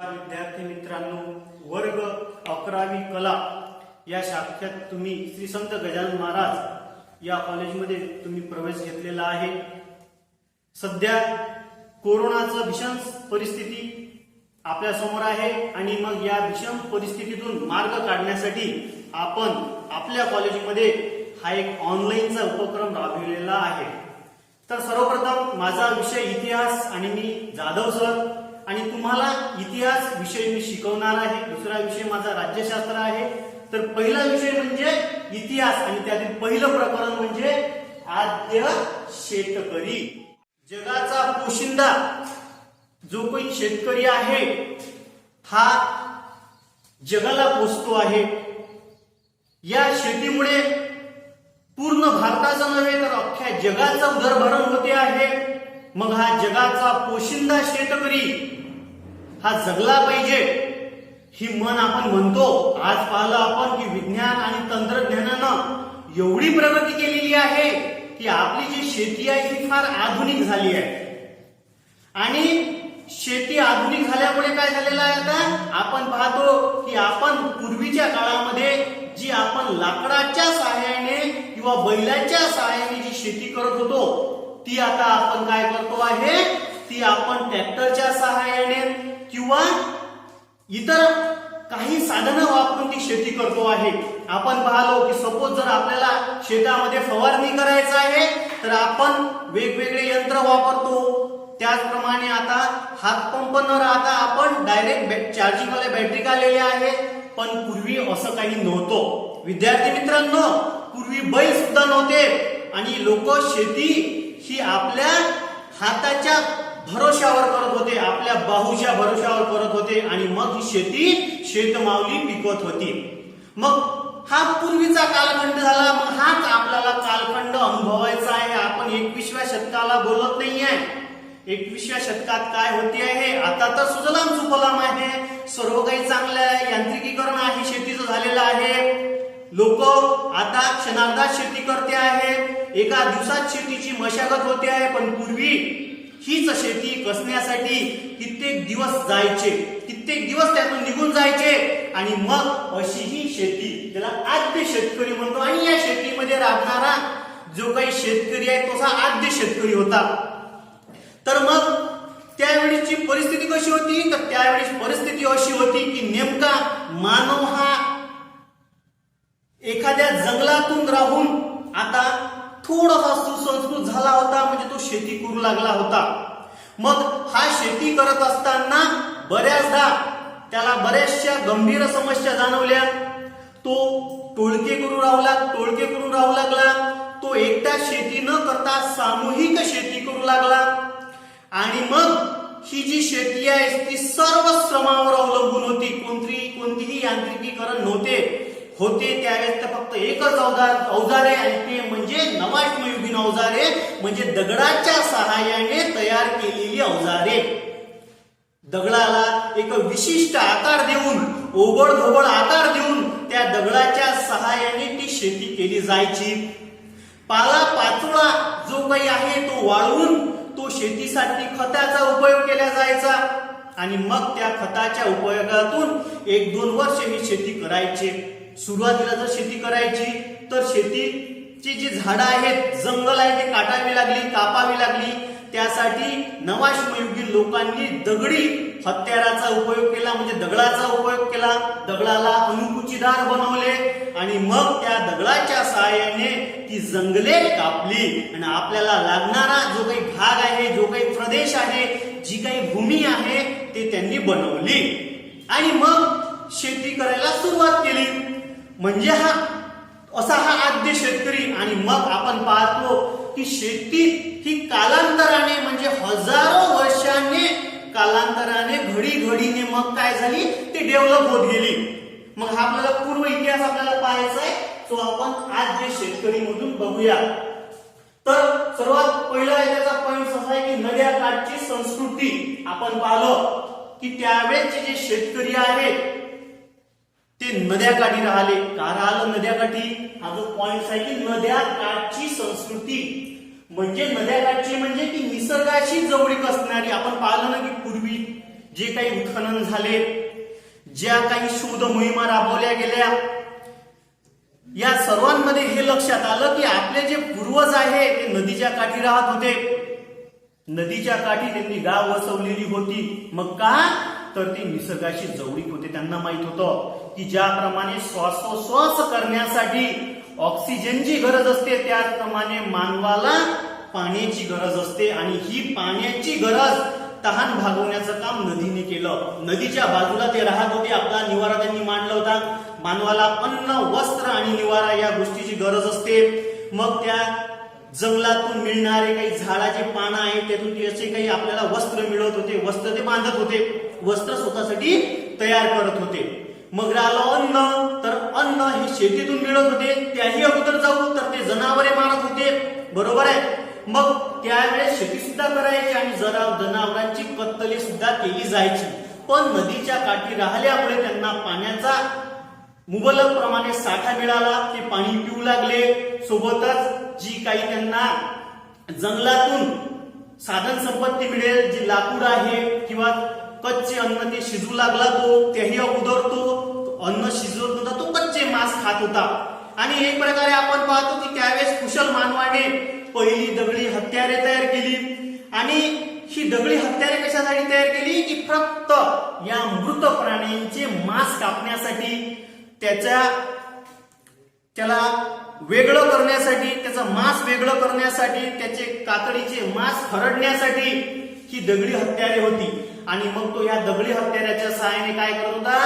विद्यार्थी मित्रांनो, वर्ग 11वी कला या शाखेत तुम्ही श्री संत गजानन महाराज या कॉलेजमध्ये तुम्ही प्रवेश घेतलेला आहे। सध्या कोरोनाची भीषण परिस्थिती आपल्या समोर आहे आणि मग या भीषण परिस्थितीतून मार्ग काढण्यासाठी आपण आपल्या कॉलेजमध्ये हा एक ऑनलाईनचा उपक्रम राबविलेला आहे। तर सर्वप्रथम माझा विषय इतिहास आणि मी जाधव सर आणि तुम्हाला इतिहास विषय मी शिकवणार आहे। दुसरा विषय माझा राज्यशास्त्र आहे। तर पहिला विषय म्हणजे इतिहास आणि त्यातील पहिलं प्रकरण म्हणजे आद्य शेतकरी। जगाचा पोशिंदा जो काही शेतकरी आहे हा जगाला पोसतो आहे। या शेतीमुळे पूर्ण भारताचं नव्हे तर अख्ख्या जगाचं उदरभरण होते आहे। मग हा जगाचा पोशिंदा शेतकरी हा जगला पाहिजे ही मन आपण म्हणतो। आज पाहिलं आपण की विज्ञान आणि तंत्रज्ञानानं एवढी प्रगती केलेली आहे की आपली जी शेती आहे ती फार आधुनिक झाली आहे। आणि शेती आधुनिक झाल्यामुळे काय झालेलं आहे, आता आपण पाहतो की आपण पूर्वीच्या काळामध्ये जी आपण लाकडाच्या सहाय्याने किंवा बैलाच्या सहाय्याने जी शेती करत होतो ती आता आपण काय करतो आहे, ती आपण ट्रॅक्टरच्या सहाय्याने किंवा इतर काही साधनं वापरून ती शेती करतो आहे। आपण पाहलो की सपोज जर आपल्याला शेतामध्ये फवारणी करायचं आहे तर आपण वेगवेगळे यंत्र वापरतो। त्याचप्रमाणे आता हातपंप न राहता आपण डायरेक्ट चार्जिंग वाले बॅटरी आलेले आहेत। पण पूर्वी असं काही नव्हतं। विद्यार्थी मित्रांनो, पूर्वी बैल सुद्धा नव्हते आणि लोक शेती ही आपल्या हाताच्या भरोशावर करत होते, आपल्या बाहूच्या भरोशावर करत होते आणि मग ही शेती शेतमावली पिकवत होती। मग हा पूर्वीचा कालखंड झाला। मग हाच आपल्याला कालखंड अनुभवायचा आहे। आपण 21व्या शतकाला बोलत नाहीये। 21व्या शतकात काय होते आहे, आता तर सुजलाम सुफलाम आहे, सर्व काही चांगलं आहे, यांत्रिकीकरण आहे, शेतीचं झालेलं आहे। लोक आता क्षणार्धात शेती करते आहे, एका दिवसात शेतीची मशागत होते आहे। पण पूर्वी हीच शेती कसण्यासाठी कित्येक दिवस जायचे, कित्येक दिवस त्यातून निघून जायचे आणि मग अशी ही शेती त्याला आद्य शेतकरी म्हणतो। आणि या शेतीमध्ये राबणारा जो काही शेतकरी आहे तो आद्य शेतकरी होता। तर मग त्यावेळीची परिस्थिती कशी होती, तर त्यावेळी परिस्थिती अशी होती की नेमका मानव हा एखाद्या जंगलातून राहून आता थोडासा सुसंस्कृत झाला होता, म्हणजे तो शेती करू लागला होता। मग हा शेती करत असताना बऱ्याचदा त्याला बऱ्याचशा गंभीर समस्या जाणवल्या। तो टोळके करू राहू लागला। तो एकटा शेती न करता सामूहिक शेती करू लागला आणि मग ही जी शेती आहे ती सर्व श्रमावर अवलंबून होती। कोणतीही यांत्रिकीकरण होते त्यावेळेस तर फक्त एकच अवजारे आणि ते म्हणजे नवाश्मयुगीन अवजारे, म्हणजे दगडाच्या सहाय्याने तयार केलेली अवजारे। दगडाला एक विशिष्ट आकार देऊन, ओबड-धोबड आकार देऊन त्या दगडाच्या सहाय्याने ती शेती केली जायची। पाला पाचोळा जो काही आहे तो वाळवून तो शेतीसाठी खताचा उपयोग केला जायचा आणि मग त्या खताच्या उपयोगातून 1-2 वर्ष मी शेती करायचे। सुरुवातीला जर शेती करायची तर शेतीची जी झाडं आहेत, जंगल आहे, ते काटावी लागली, कापावी लागली। त्यासाठी नवाश्मयुगीन लोकांनी दगडी हत्याराचा उपयोग केला, म्हणजे दगडाचा उपयोग केला। दगडाला अणुकुचीदार बनवले आणि मग त्या दगडाच्या सहाय्याने ती जंगले कापली आणि आपल्याला लागणारा जो काही भाग आहे, जो काही प्रदेश आहे, जी काही भूमी आहे ते त्यांनी बनवली आणि मग शेती करायला सुरुवात केली। म्हणजे हा आद्य शेतकरी। आणि मग आपण पाहतो की शेती ही कालांतराने, म्हणजे हजारो वर्षांनी कालांतराने, घडीने मग काय झाली, ती डेव्हलप होत गेली। मग हा आपल्याला पूर्व इतिहास आपल्याला पाहायचा आहे, तो आपण आद्य शेतकरी मधून बघूया। तर सर्वात पहिला त्याचा पॉइंट असा आहे की नद्या काठची संस्कृती। आपण पाहिलं की त्यावेळेचे जे शेतकरी आहेत ते नद्याकाठी राहिले। का राहिलं नद्याकाठी, हा जो पॉइंट आहे की नद्या काठची संस्कृती म्हणजे नद्याकाठची म्हणजे की निसर्गाशी जवळीक असणारी। आपण पाहिलं ना की पूर्वी जे काही उत्खनन झाले, ज्या काही शोध मोहिमा राबवल्या गेल्या, या सर्वांमध्ये हे लक्षात आलं की आपले जे पूर्वज आहे ते नदीच्या काठी राहत होते. नदीच्या काठी त्यांनी गाव वसवलेली होती. मग का? तर ते निसर्गाशी जवळीक होते. त्यांना माहित होतं की ज्याप्रमाणे श्वासोश्वास करण्यासाठी ऑक्सिजनची गरज असते, त्याचप्रमाणे मानवाला पाण्याची गरज असते. आणि ही पाण्याची गरज तहान भागवण्याचं काम नदीने केलं. नदीच्या बाजूला ते राहत होते. आपला निवारा त्यांनी मांडला होता. मानवाला अन्न, वस्त्र आणि निवारा या गोष्टीची गरज असते. मग त्या जंगलातून मिळणारे काही झाडाचे पानं आहेत, त्यातून त्याचे काही आपल्याला वस्त्र मिळत होते. वस्त्र ते बांधत होते, वस्त्र स्वतःसाठी तयार करत होते. मग राहिलं अन्न, तर अन्न हे शेतीतून मिळत होते. त्याही अगोदर जाऊ तर ते जनावरे मारत होते. बरोबर आहे. मग त्यावेळेस शेती सुद्धा करायची आणि जनावरांची कत्तली सुद्धा केली जायची. पण नदीच्या काठी राहिल्यामुळे त्यांना पाण्याचा मुबलक प्रमाणे साठा मिळाला. ते पाणी पिऊ लागले. सोबतच जी काही त्यांना जंगलातून साधन संपत्ती मिळेल, जे लाकूड आहे किंवा कच्चे अन्न ते शिजू लागला, तो त्याही अगोदर तो अन्न शिजवत होता, तो कच्चे मांस खात होता. आणि एक प्रकारे आपण पाहतो की त्यावेळेस कुशल मानवाने पहिली दगडी हत्यारे तयार केली. आणि ही दगडी हत्यारे कशासाठी तयार केली की फक्त या मृत प्राण्यांचे मांस कापण्यासाठी, त्याला वेगळं करण्यासाठी, त्याचं मांस वेगळं करण्यासाठी, त्याचे कातडीचे मांस खरडण्यासाठी ही दगडी हत्यारे होती. आणि मग तो या दगडी हत्याराच्या सहाय्याने काय करत होता,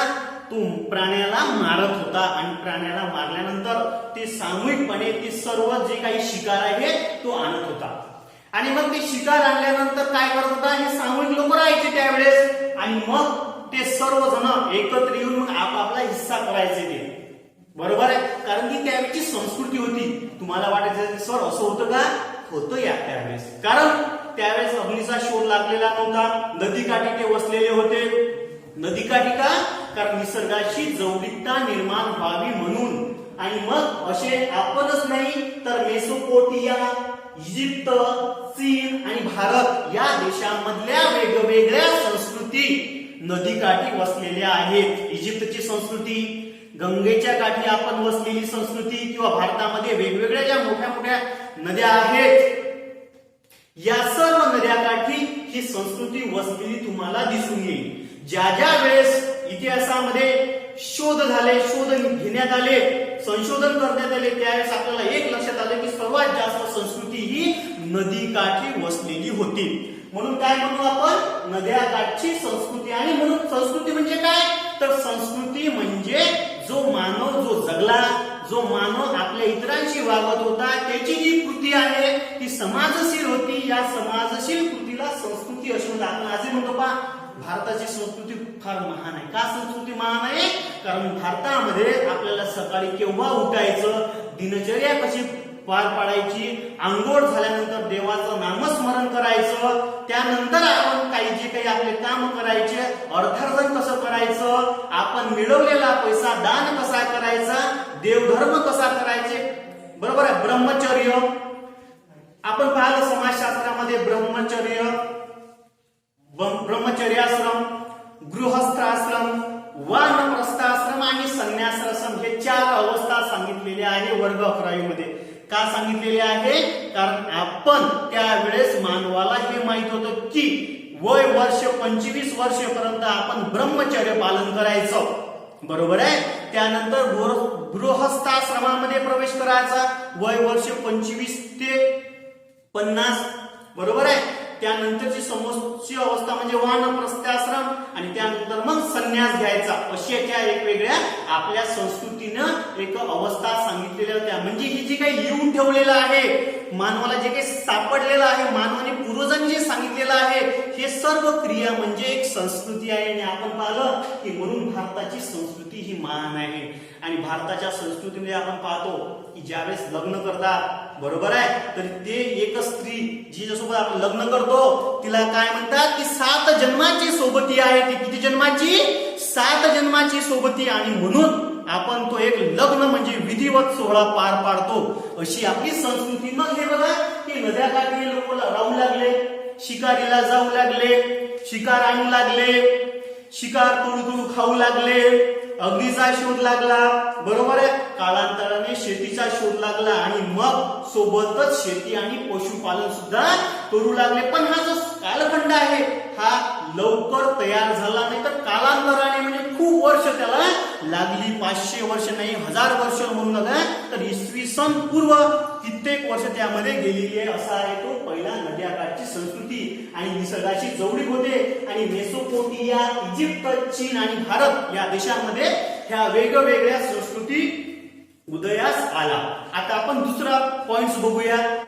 तो प्राण्याला मारत होता. आणि प्राण्याला मारल्यानंतर ते सामूहिकपणे ते सर्व जे काही शिकार आहे तो आणत होता. आणि मग ते शिकार आणल्यानंतर काय करत होता, हे सामूहिक लोक राहायचे त्यावेळेस. आणि मग ते सर्वजण एकत्र येऊन मग आपापला हिस्सा करायचे ते. बरोबर आहे. कारण की त्यावेळेची संस्कृती होती. तुम्हाला वाटायचं सर असं होतं का? होतं या त्यावेळेस. कारण त्यावेळेस अग्नीचा शोध लागलेला नव्हता. नदीकाठी ते वसलेले होते. नदीकाठी का? कारण निसर्गाशी जवळीकता निर्माण व्हावी म्हणून. आणि मग असे आपणच नाही तर मेसोपोटिया, इजिप्त, चीन आणि भारत या देशांमधल्या वेगवेगळ्या संस्कृती नदीकाठी वसलेल्या आहेत. इजिप्तची संस्कृती, गंगेच्या काठी आपण वसलेली संस्कृती, किंवा भारतामध्ये वेगवेगळ्या ज्या मोठ्या मोठ्या नद्या आहेत, या सर्व नद्याकाठी ही संस्कृती वसलेली तुम्हाला दिसून येईल. ज्या ज्या वेळेस इतिहासामध्ये शोध झाले, शोध घेण्यात आले, संशोधन करण्यात आले, त्यावेळेस आपल्याला एक लक्षात आलं की सर्वात जास्त संस्कृती ही नदीकाठी वसलेली होती. म्हणून काय म्हणू आपण, नद्याकाठची संस्कृती. आणि म्हणून संस्कृती म्हणजे काय, तर संस्कृती म्हणजे जो मानव जो जगला, जो मानव आपल्या इतरांशी वागत होता, त्याची जी कृती आहे ती समाजशील होती. या समाजशील कृतीला संस्कृती असून आपण असे म्हणतो पहा, भारताची संस्कृती फार महान आहे. का संस्कृती महान आहे? कारण भारतामध्ये आपल्याला सकाळी केव्हा उठायचं, दिनचर्या कशी पार पाडायची, आंघोळ झाल्यानंतर देवाचं नामस्मरण करायचं, त्यानंतर आपण काही जे काही आपले काम करायचे, अर्थार्जन कसं करायचं, आपण मिळवलेला पैसा दान कसा करायचा, देवधर्म कसा करायचे. बरोबर आहे. ब्रह्मचर्य आपण पाहिलं समाजशास्त्रामध्ये, ब्रह्मचर्याश्रम, गृहस्थाश्रम, वानप्रस्थाश्रम आणि संन्यासाश्रम हे 4 अवस्था सांगितलेल्या आहे वर्ग 11 मध्ये. का सांगितलेले आहे? कारण आपण त्यावेळेस मानवाला हे माहित होतं की वय वर्ष 25 वर्षपर्यंत आपण ब्रह्मचर्य पालन करायचं. बरोबर आहे. त्यानंतर गृहस्थाश्रमामध्ये प्रवेश करायचा, वय वर्ष 25 ते 50. बरोबर आहे. त्यानंतरची समोरची अवस्था म्हणजे वानप्रस्थाश्रम, आणि त्यानंतर मग संन्यास घ्यायचा. अशा त्या वेगवेगळ्या आपल्या संस्कृतीनं एक अवस्था सांगितलेल्या होत्या. म्हणजे ही जी काही लिहून ठेवलेलं आहे, मानवाला जे काही सापडलेलं आहे, मानवाने पूर्वजांनी जे सांगितलेलं आहे, हे सर्व क्रिया म्हणजे एक संस्कृती आहे. आणि आपण पाहिलं की म्हणून भारताची संस्कृती ही महान आहे. आणि भारताच्या संस्कृतीमध्ये आपण पाहतो की ज्यावेळेस लग्न करतात, बरोबर आहे, तर ते एक स्त्री जिच्यासोबत आपण लग्न करतो तिला काय म्हणतात की 7 जन्माची सोबती आहे. ती किती जन्माची? 7 जन्माची सोबती. आणि म्हणून आपण तो एक लग्न म्हणजे विधिवत सोहळा पार पाडतो. अशी आपली संस्कृती. मग हे बघा की नद्याकाठी लोक राहू लागले, शिकारीला जाऊ लागले, शिकार आणू लागले, शिकार तोडू खाऊ लागले, अग्नीचा शोध लागला, बरोबर आहे. कालांतराने शेतीचा शोध लागला आणि मग सोबतच शेती आणि पशुपालन सुद्धा करू लागले. पण हा जो कालखंड आहे हा लवकर तयार झाला नाही, तर कालांतराने म्हणजे खूप वर्ष त्याला लागली. 500 वर्ष नाही, 1000 वर्ष म्हणू नका, तर इसवी सन पूर्व कित्येक वर्ष त्यामध्ये गेलेली आहे. असा आहे तो पहिला नद्याकाठची संस्कृती आणि निसर्गाची जवळीक होते. आणि मेसोपोटिया, इजिप्त, चीन आणि भारत या देशांमध्ये ह्या वेगवेगळ्या संस्कृती उदयास आला. आता आपण दुसरा पॉइंट बघूया.